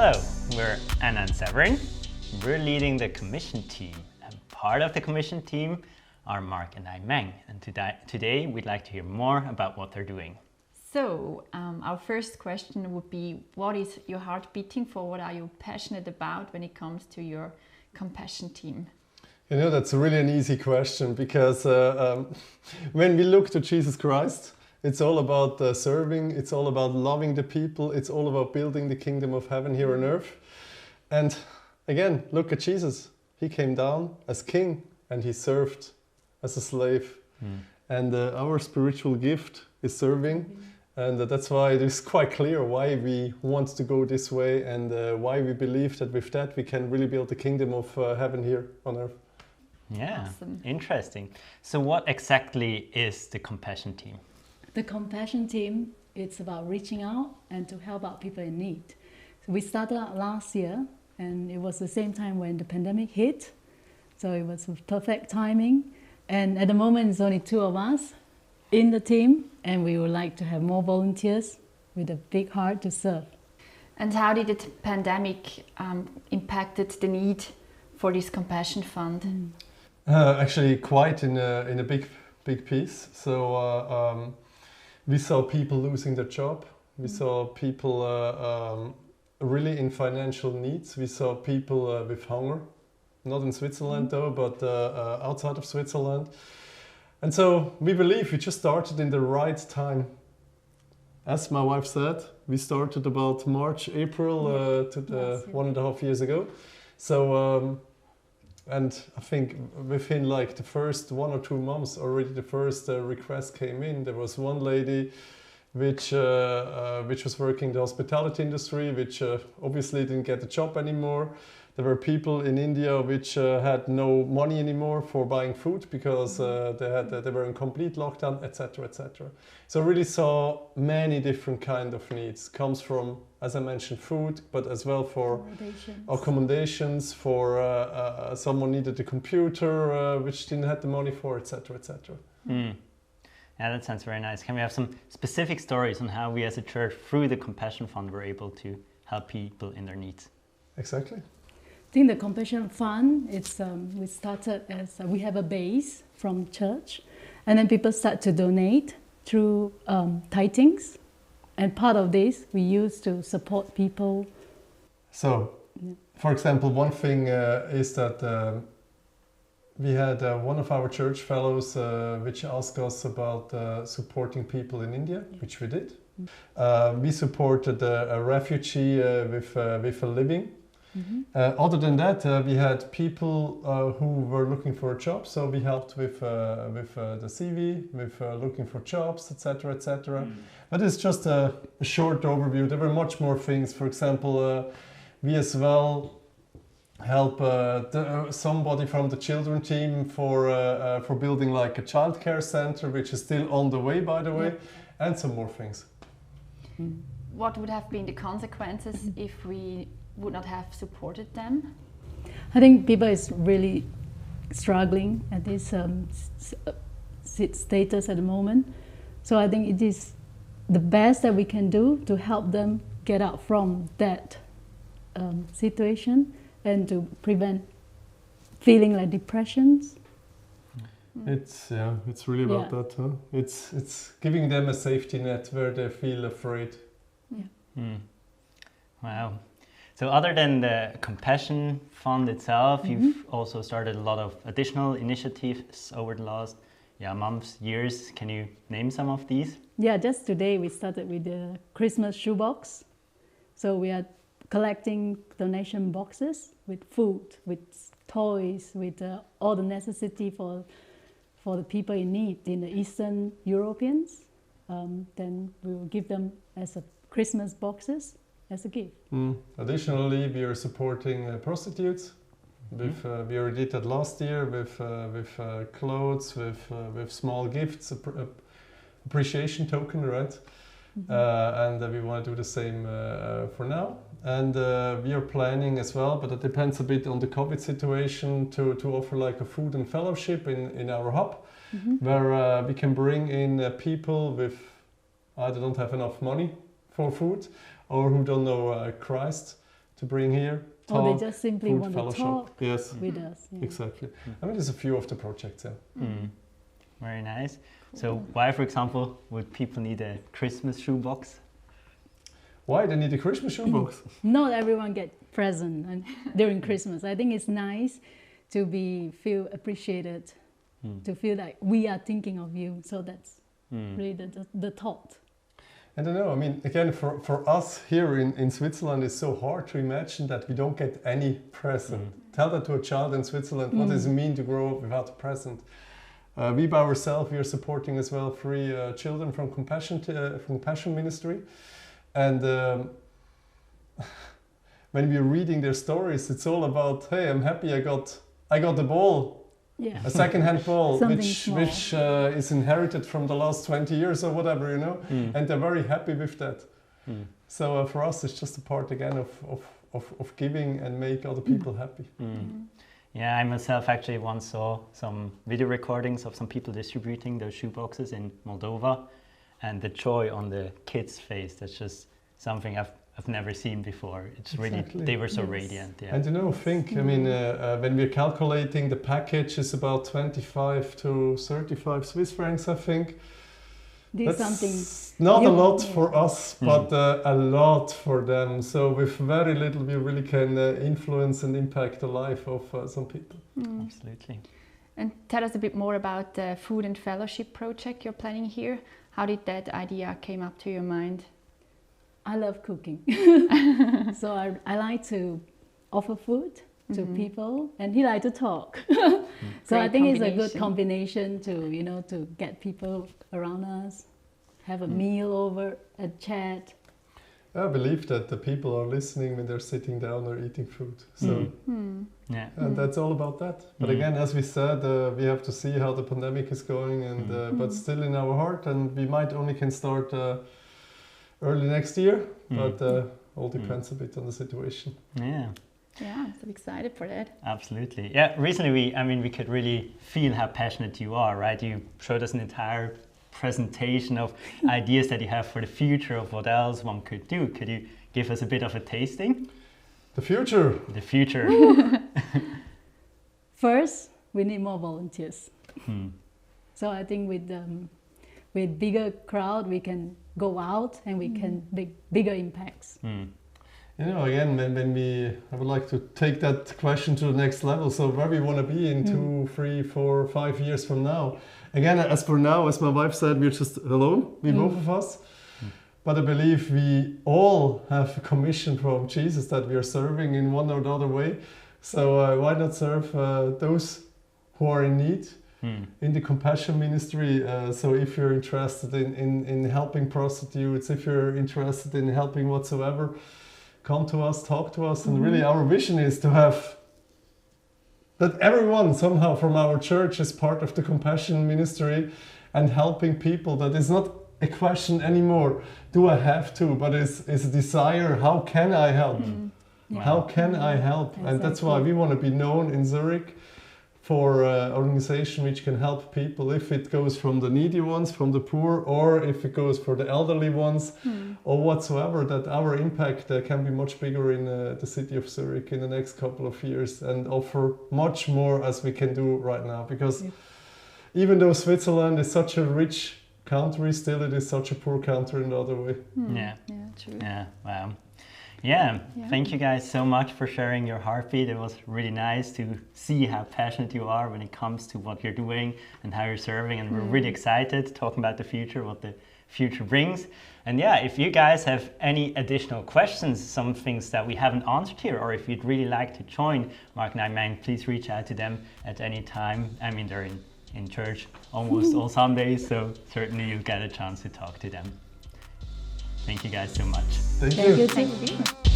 Hello, we're Anna and Severin. We're leading the commission team, and part of the commission team are Marc and AiMeng. And today we'd like to hear more about what they're doing. So, our first question would be, what is your heart beating for? What are you passionate about when it comes to your compassion team? You know, that's really an easy question because when we look to Jesus Christ, it's all about serving, it's all about loving the people, it's all about building the kingdom of heaven here on earth. And again, look at Jesus. He came down as king and he served as a slave. And our spiritual gift is serving. And that's why it is quite clear why we want to go this way and why we believe that with that we can really build the kingdom of heaven here on earth. Yeah, Awesome. Interesting. So what exactly is the compassion team? The compassion team, it's about reaching out and to help out people in need. So we started out last year, and it was the same time when the pandemic hit. So it was perfect timing. And at the moment, it's only 2 of us in the team, and we would like to have more volunteers with a big heart to serve. And how did the pandemic impacted the need for this compassion fund? Actually, quite in a big piece. So we saw people losing their job. We saw people really in financial needs. We saw people with hunger, not in Switzerland though, but outside of Switzerland. And so we believe we just started in the right time. As my wife said, we started about March, April, 1.5 years ago. So, and I think within like the first 1 or 2 months already the first request came in. There was one lady which was working in the hospitality industry, which obviously didn't get a job anymore. There were people in India which had no money anymore for buying food because they were in complete lockdown, etc., etc. So really saw many different kind of needs. Comes from, as I mentioned, food, but as well for accommodations, for someone needed a computer which didn't have the money for, etc., etc. Yeah, that sounds very nice. Can we have some specific stories on how we as a church, through the Compassion Fund, were able to help people in their needs? Exactly. I think the Compassion Fund, we started as we have a base from church, and then people start to donate through tithings, and part of this we use to support people. So, for example, one thing is that we had one of our church fellows which asked us about supporting people in India, which we did. We supported a refugee with a living. Other than that, we had people who were looking for a job, so we helped with the CV, with looking for jobs, etc., etc. But it's just a short overview. There were much more things. For example, we as well help somebody from the children team for building like a childcare center, which is still on the way, by the way, and some more things. What would have been the consequences if we would not have supported them? I think people is really struggling at this status at the moment. So I think it is the best that we can do to help them get out from that situation and to prevent feeling like depressions. It's really about that. Huh? It's giving them a safety net where they feel afraid. Wow. So other than the Compassion Fund itself, you've also started a lot of additional initiatives over the last months, years. Can you name some of these? Yeah, just today we started with the Christmas shoebox. So we are collecting donation boxes with food, with toys, with all the necessity for the people in need in the Eastern Europeans. Then we will give them as a Christmas boxes as a gift. Additionally, we are supporting prostitutes. We already did that last year with clothes, with small gifts, appreciation token, right? And we want to do the same for now. And we are planning as well, but it depends a bit on the COVID situation, to offer like a food and fellowship in our hub, where we can bring in people with either don't have enough money for food or who don't know Christ, to bring here. Or Talk, they just simply food, want to fellowship. talk Yes, with us. Yeah. exactly. I mean, there's a few of the projects. Yeah. Very nice. So why, for example, would people need a Christmas shoebox? Why they need a Christmas shoebox? Not everyone get present and during Christmas. I think it's nice to feel appreciated, to feel like we are thinking of you. So that's really the thought. I don't know. I mean, again, for us here in Switzerland, it's so hard to imagine that we don't get any present. Tell that to a child in Switzerland. What does it mean to grow up without a present? We by ourselves, we are supporting as well 3 children from Compassion Ministry. And when we're reading their stories, it's all about, hey, I'm happy I got the ball. Yeah. A second-hand ball, which small. is inherited from the last 20 years or whatever, you know, and they're very happy with that. So for us, it's just a part again of giving and make other people happy. Yeah, I myself actually once saw some video recordings of some people distributing those shoeboxes in Moldova, and the joy on the kids' face, that's just something I've never seen before. It's really, they were so radiant. Yeah. And you know, I mean, when we're calculating, the package is about 25 to 35 Swiss francs, I think. That's something not a lot for us, but a lot for them. So with very little, we really can influence and impact the life of some people. Absolutely. And tell us a bit more about the Food and Fellowship project you're planning here. How did that idea came up to your mind? I love cooking. So I like to offer food to people, and he likes to talk. So I think it's a good combination to get people around us, have a meal over, a chat. I believe that the people are listening when they're sitting down or eating food. So and that's all about that. But again, as we said, we have to see how the pandemic is going, and but still in our heart, and we might only can start early next year, but all depends a bit on the situation. Yeah. Yeah, I'm so excited for that. Absolutely. Yeah, recently, we could really feel how passionate you are, right? You showed us an entire presentation of ideas that you have for the future of what else one could do. Could you give us a bit of a tasting? The future. The future. First, we need more volunteers. So I think with bigger crowd, we can go out and we can make bigger impacts. You know, again, I would like to take that question to the next level. So where we want to be in 2, 3, 4, 5 years from now. Again, as for now, as my wife said, we're just alone, both of us. But I believe we all have a commission from Jesus that we are serving in one or the other way. So why not serve those who are in need in the Compassion Ministry? So if you're interested in helping prostitutes, if you're interested in helping whatsoever, come to us, talk to us. And really our vision is to have that everyone somehow from our church is part of the Compassion Ministry and helping people. That is not a question anymore, do I have to, but it's a desire, how can I help? How can I help? Exactly. And that's why we want to be known in Zurich for an organization which can help people, if it goes from the needy ones, from the poor, or if it goes for the elderly ones, or whatsoever, that our impact can be much bigger in the city of Zurich in the next couple of years and offer much more as we can do right now. Because even though Switzerland is such a rich country, still it is such a poor country in the other way. Yeah. Yeah, true. Yeah, wow. Yeah, thank you guys so much for sharing your heartbeat. It was really nice to see how passionate you are when it comes to what you're doing and how you're serving. And we're really excited talking about the future, what the future brings. And yeah, if you guys have any additional questions, some things that we haven't answered here, or if you'd really like to join Marc and AiMeng, please reach out to them at any time. They're in church almost all Sundays, so certainly you'll get a chance to talk to them. Thank you guys so much. Thank you. Thank you.